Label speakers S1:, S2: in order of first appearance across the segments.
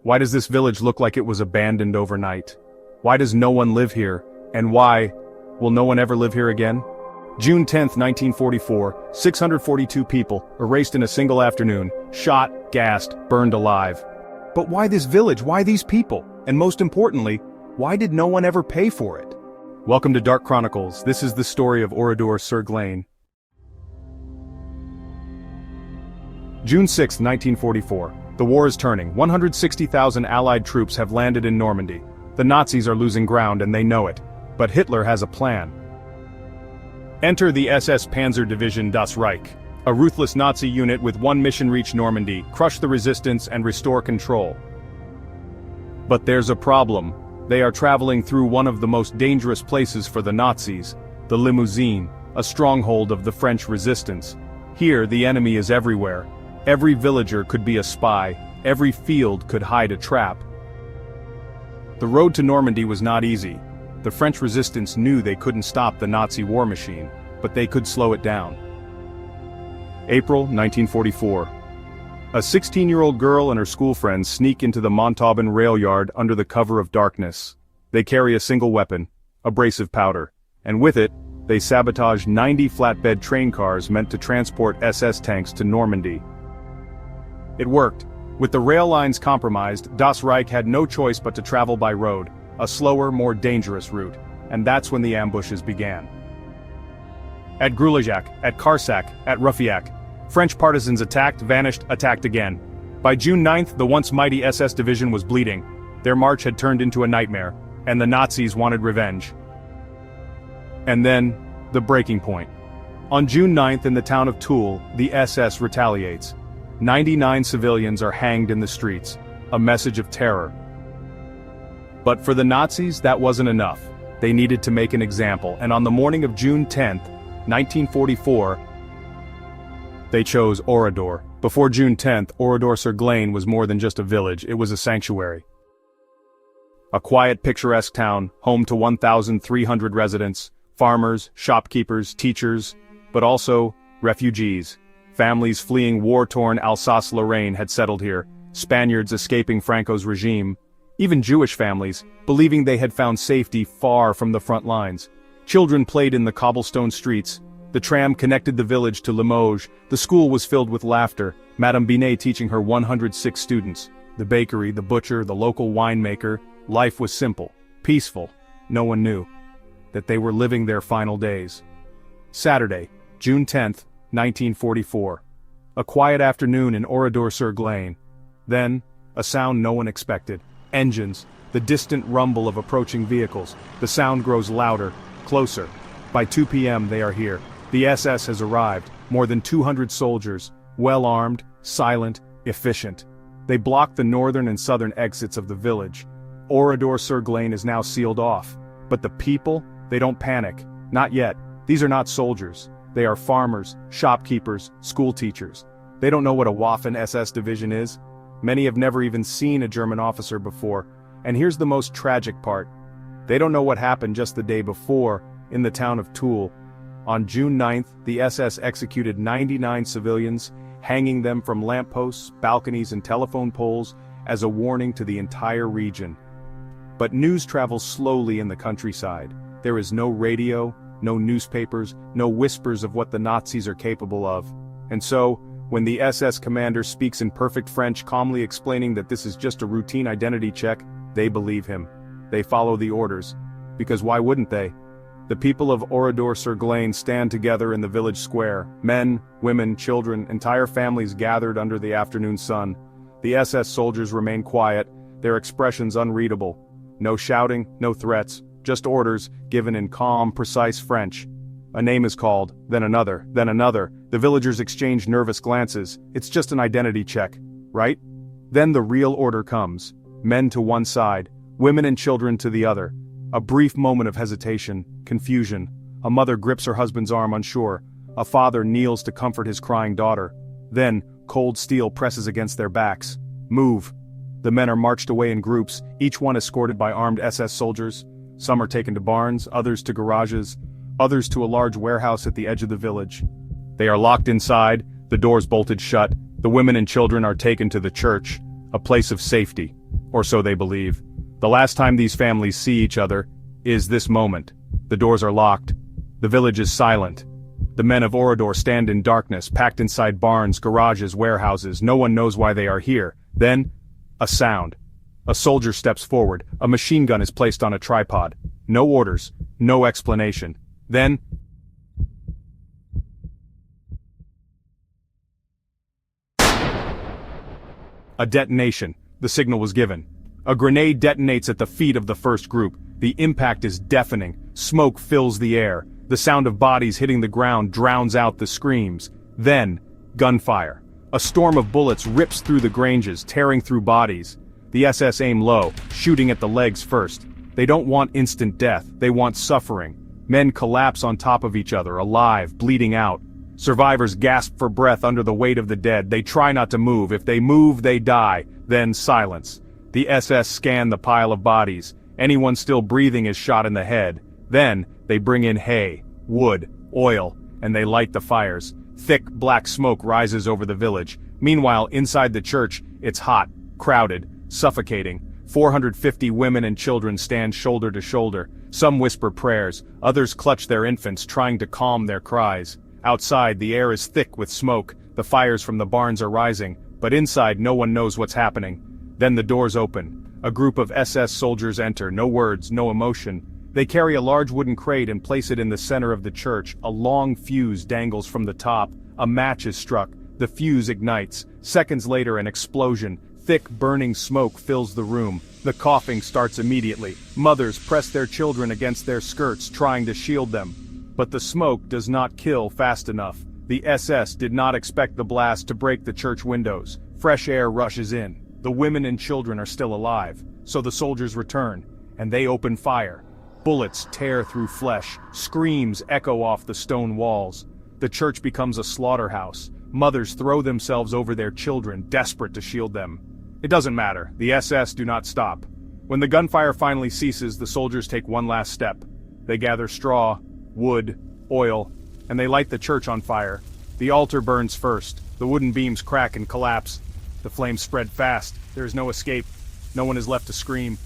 S1: Why does this village look like it was abandoned overnight? Why does no one live here? And why will no one ever live here again? June 10, 1944, 642 people, erased in a single afternoon, shot, gassed, burned alive. But why this village? Why these people? And most importantly, why did no one ever pay for it? Welcome to Dark Chronicles. This is the story of Oradour-sur-Glane. June 6, 1944. The war is turning. 160,000 Allied troops have landed in Normandy. The Nazis are losing ground and they know it. But Hitler has a plan. Enter the SS Panzer Division Das Reich. A ruthless Nazi unit with one mission: reach Normandy, crush the resistance and restore control. But there's a problem. They are traveling through one of the most dangerous places for the Nazis, the Limousin, a stronghold of the French resistance. Here the enemy is everywhere. Every villager could be a spy, every field could hide a trap. The road to Normandy was not easy. The French resistance knew they couldn't stop the Nazi war machine, but they could slow it down. April 1944. A 16-year-old girl and her school friends sneak into the Montauban rail yard under the cover of darkness. They carry a single weapon, abrasive powder, and with it, they sabotage 90 flatbed train cars meant to transport SS tanks to Normandy. It worked. With the rail lines compromised, Das Reich had no choice but to travel by road, a slower, more dangerous route, and that's when the ambushes began. At Grulejac, at Carsac, at Ruffiac, French partisans attacked, vanished, attacked again. By June 9th, the once mighty SS division was bleeding. Their march had turned into a nightmare, and the Nazis wanted revenge. And then, the breaking point. On June 9th in the town of Toul, the SS retaliates. 99 civilians are hanged in the streets, a message of terror. But for the Nazis, that wasn't enough. They needed to make an example, and on the morning of June 10th, 1944, they chose Oradour. Before June 10th, Oradour-sur-Glane was more than just a village, it was a sanctuary. A quiet, picturesque town, home to 1,300 residents, farmers, shopkeepers, teachers, but also refugees. Families fleeing war-torn Alsace-Lorraine had settled here, Spaniards escaping Franco's regime, even Jewish families, believing they had found safety far from the front lines. Children played in the cobblestone streets. The tram connected the village to Limoges. The school was filled with laughter, Madame Binet teaching her 106 students. The bakery, the butcher, the local winemaker. Life was simple, peaceful. No one knew that they were living their final days. Saturday, June 10th, 1944. A quiet afternoon in Oradour-sur-Glane. Then, a sound no one expected. Engines, the distant rumble of approaching vehicles. The sound grows louder, closer. By 2 p.m. they are here. The SS has arrived, more than 200 soldiers, well-armed, silent, efficient. They block the northern and southern exits of the village. Oradour-sur-Glane is now sealed off. But the people, they don't panic. Not yet. These are not soldiers. They are farmers, shopkeepers, school teachers. They don't know what a Waffen SS division is. Many have never even seen a German officer before. And here's the most tragic part. They don't know what happened just the day before, in the town of Toul. On June 9th, the SS executed 99 civilians, hanging them from lampposts, balconies and telephone poles, as a warning to the entire region. But news travels slowly in the countryside. There is no radio, no newspapers, no whispers of what the Nazis are capable of. And so, when the SS commander speaks in perfect French, calmly explaining that this is just a routine identity check, they believe him. They follow the orders. Because why wouldn't they? The people of Oradour-sur-Glane stand together in the village square. Men, women, children, entire families gathered under the afternoon sun. The SS soldiers remain quiet, their expressions unreadable. No shouting, no threats, just orders, given in calm, precise French. A name is called, then another, then another. The villagers exchange nervous glances. It's just an identity check, right? Then the real order comes. Men to one side, women and children to the other. A brief moment of hesitation, confusion. A mother grips her husband's arm unsure. A father kneels to comfort his crying daughter. Then, cold steel presses against their backs. Move. The men are marched away in groups, each one escorted by armed SS soldiers. Some are taken to barns, others to garages, others to a large warehouse at the edge of the village. They are locked inside, the doors bolted shut. The women and children are taken to the church, a place of safety. Or so they believe. The last time these families see each other is this moment. The doors are locked. The village is silent. The men of Oradour stand in darkness, packed inside barns, garages, warehouses. No one knows why they are here. Then, a sound. A soldier steps forward. A machine gun is placed on a tripod. No orders, no explanation. Then, a detonation. The signal was given. A grenade detonates at the feet of the first group. The impact is deafening. Smoke fills the air. The sound of bodies hitting the ground drowns out the screams. Then, gunfire. A storm of bullets rips through the granges, tearing through bodies. The SS aim low, shooting at the legs first. They don't want instant death, they want suffering. Men collapse on top of each other, alive, bleeding out. Survivors gasp for breath under the weight of the dead. They try not to move. If they move, they die. Then silence. The SS scan the pile of bodies. Anyone still breathing is shot in the head. Then, they bring in hay, wood, oil, and they light the fires. Thick, black smoke rises over the village. Meanwhile, inside the church, it's hot, crowded, suffocating. 450 women and children stand shoulder to shoulder. Some whisper prayers, others clutch their infants, trying to calm their cries. Outside, the air is thick with smoke. The fires from the barns are rising, but inside no one knows what's happening. Then the doors open. A group of SS soldiers enter, no words, no emotion. They carry a large wooden crate and place it in the center of the church. A long fuse dangles from the top. A match is struck. The fuse ignites. Seconds later, an explosion. Thick, burning smoke fills the room. The coughing starts immediately. Mothers press their children against their skirts, trying to shield them. But the smoke does not kill fast enough. The SS did not expect the blast to break the church windows. Fresh air rushes in. The women and children are still alive. So the soldiers return, and they open fire. Bullets tear through flesh. Screams echo off the stone walls. The church becomes a slaughterhouse. Mothers throw themselves over their children, desperate to shield them. It doesn't matter. The SS do not stop. When the gunfire finally ceases, the soldiers take one last step. They gather straw, wood, oil, and they light the church on fire. The altar burns first. The wooden beams crack and collapse. The flames spread fast. There is no escape. No one is left to scream.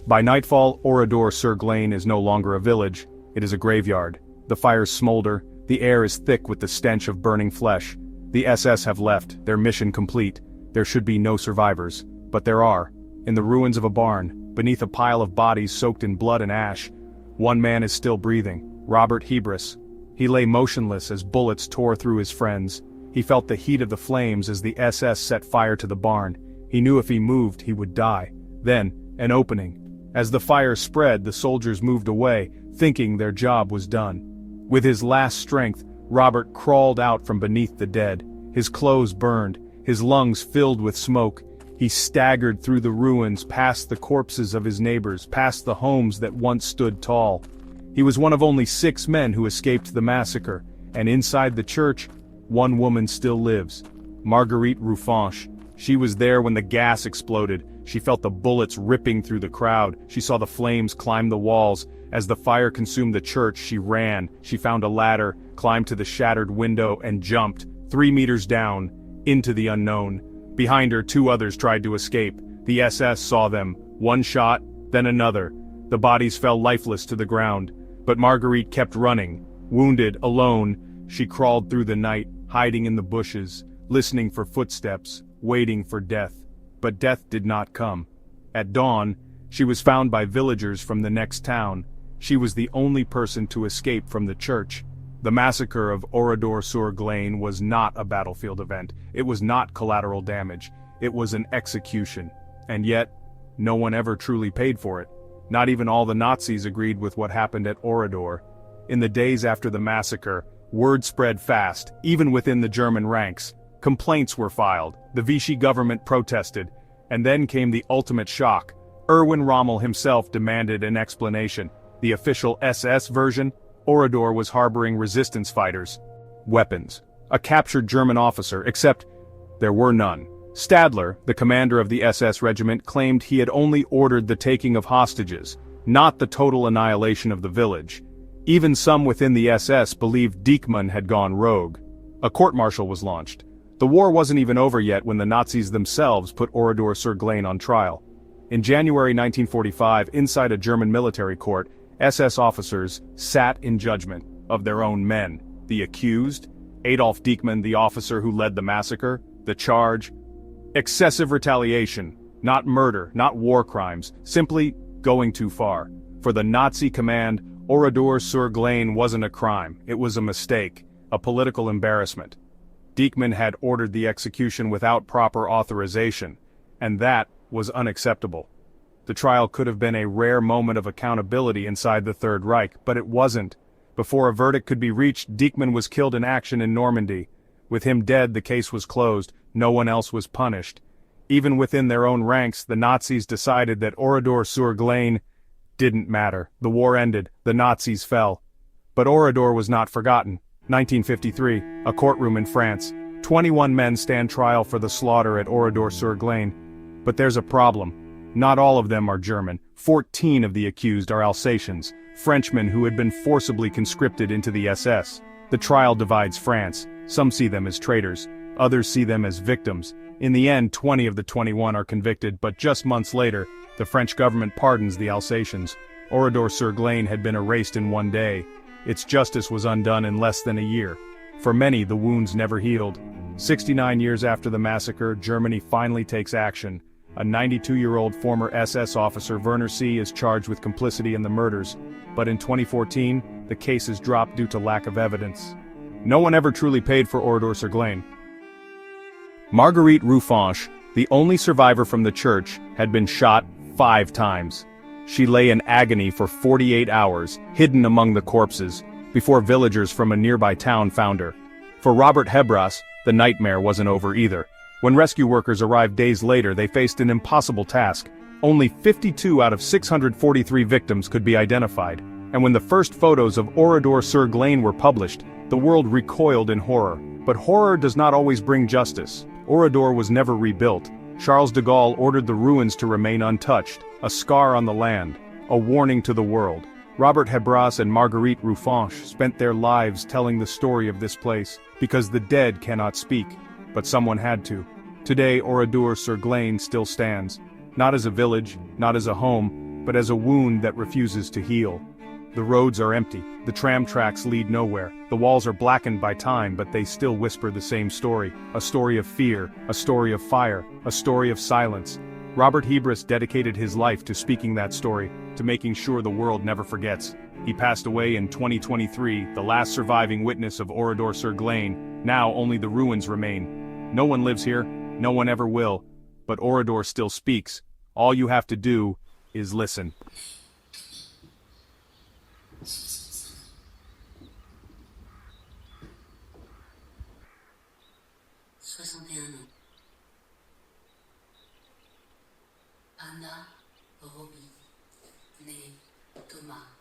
S1: By nightfall, Oradour-sur-Glane is no longer a village. It is a graveyard. The fires smolder. The air is thick with the stench of burning flesh. The SS have left, their mission complete. There should be no survivors. But there are. In the ruins of a barn, beneath a pile of bodies soaked in blood and ash. One man is still breathing, Robert Hebris. He lay motionless as bullets tore through his friends. He felt the heat of the flames as the SS set fire to the barn. He knew if he moved, he would die. Then, an opening. As the fire spread, the soldiers moved away, thinking their job was done. With his last strength, Robert crawled out from beneath the dead. His clothes burned, his lungs filled with smoke. He staggered through the ruins, past the corpses of his neighbors, past the homes that once stood tall. He was one of only 6 men who escaped the massacre, and inside the church, one woman still lives. Marguerite Roufanche. She was there when the gas exploded. She felt the bullets ripping through the crowd. She saw the flames climb the walls. As the fire consumed the church, she ran. She found a ladder, climbed to the shattered window, and jumped, 3 meters down, into the unknown. Behind her, 2 others tried to escape. The SS saw them. One shot, then another. The bodies fell lifeless to the ground. But Marguerite kept running. Wounded, alone, she crawled through the night, hiding in the bushes, listening for footsteps, waiting for death. But death did not come. At dawn, she was found by villagers from the next town. She was the only person to escape from the church. The massacre of Oradour-sur-Glane was not a battlefield event. It was not collateral damage. It was an execution. And yet, no one ever truly paid for it. Not even all the Nazis agreed with what happened at Oradour. In the days after the massacre, word spread fast, even within the German ranks. Complaints were filed, the Vichy government protested, and then came the ultimate shock. Erwin Rommel himself demanded an explanation. The official SS version? Oradour was harboring resistance fighters. Weapons. A captured German officer, except there were none. Stadler, the commander of the SS regiment, claimed he had only ordered the taking of hostages, not the total annihilation of the village. Even some within the SS believed Diekmann had gone rogue. A court-martial was launched. The war wasn't even over yet when the Nazis themselves put Oradour-sur-Glane on trial. In January 1945, inside a German military court, SS officers sat in judgment of their own men. The accused, Adolf Dieckmann, the officer who led the massacre, the charge, excessive retaliation, not murder, not war crimes, simply going too far. For the Nazi command, Oradour-sur-Glane wasn't a crime, it was a mistake, a political embarrassment. Dieckmann had ordered the execution without proper authorization, and that was unacceptable. The trial could have been a rare moment of accountability inside the Third Reich, but it wasn't. Before a verdict could be reached, Dieckmann was killed in action in Normandy. With him dead, the case was closed, no one else was punished. Even within their own ranks, the Nazis decided that Oradour-sur-Glane didn't matter. The war ended, the Nazis fell. But Oradour was not forgotten. 1953, a courtroom in France. 21 men stand trial for the slaughter at Oradour-sur-Glane. But there's a problem. Not all of them are German. 14 of the accused are Alsatians, Frenchmen who had been forcibly conscripted into the SS. The trial divides France. Some see them as traitors, others see them as victims. In the end, 20 of the 21 are convicted, but just months later, the French government pardons the Alsatians. Oradour-sur-Glane had been erased in one day. Its justice was undone in less than a year. For many, the wounds never healed. 69 years after the massacre, Germany finally takes action. A 92-year-old former SS officer, Werner C., is charged with complicity in the murders. But in 2014, the case is dropped due to lack of evidence. No one ever truly paid for Oradour-sur-Glane. Marguerite Ruffenche, the only survivor from the church, had been shot 5 times. She lay in agony for 48 hours, hidden among the corpses, before villagers from a nearby town found her. For Robert Hebras, the nightmare wasn't over either. When rescue workers arrived days later, they faced an impossible task. Only 52 out of 643 victims could be identified, and when the first photos of Oradour-sur-Glane were published, the world recoiled in horror. But horror does not always bring justice. Oradour was never rebuilt. Charles de Gaulle ordered the ruins to remain untouched, a scar on the land, a warning to the world. Robert Hebras and Marguerite Ruffenche spent their lives telling the story of this place, because the dead cannot speak, but someone had to. Today, Oradour-sur-Glane still stands, not as a village, not as a home, but as a wound that refuses to heal. The roads are empty, the tram tracks lead nowhere, the walls are blackened by time, but they still whisper the same story, a story of fear, a story of fire, a story of silence. Robert Hebras dedicated his life to speaking that story, to making sure the world never forgets. He passed away in 2023, the last surviving witness of Oradour-sur-Glane. Now only the ruins remain. No one lives here, no one ever will, but Oradour still speaks. All you have to do is listen.
S2: 61 ans. Anna, Robbie, née Thomas.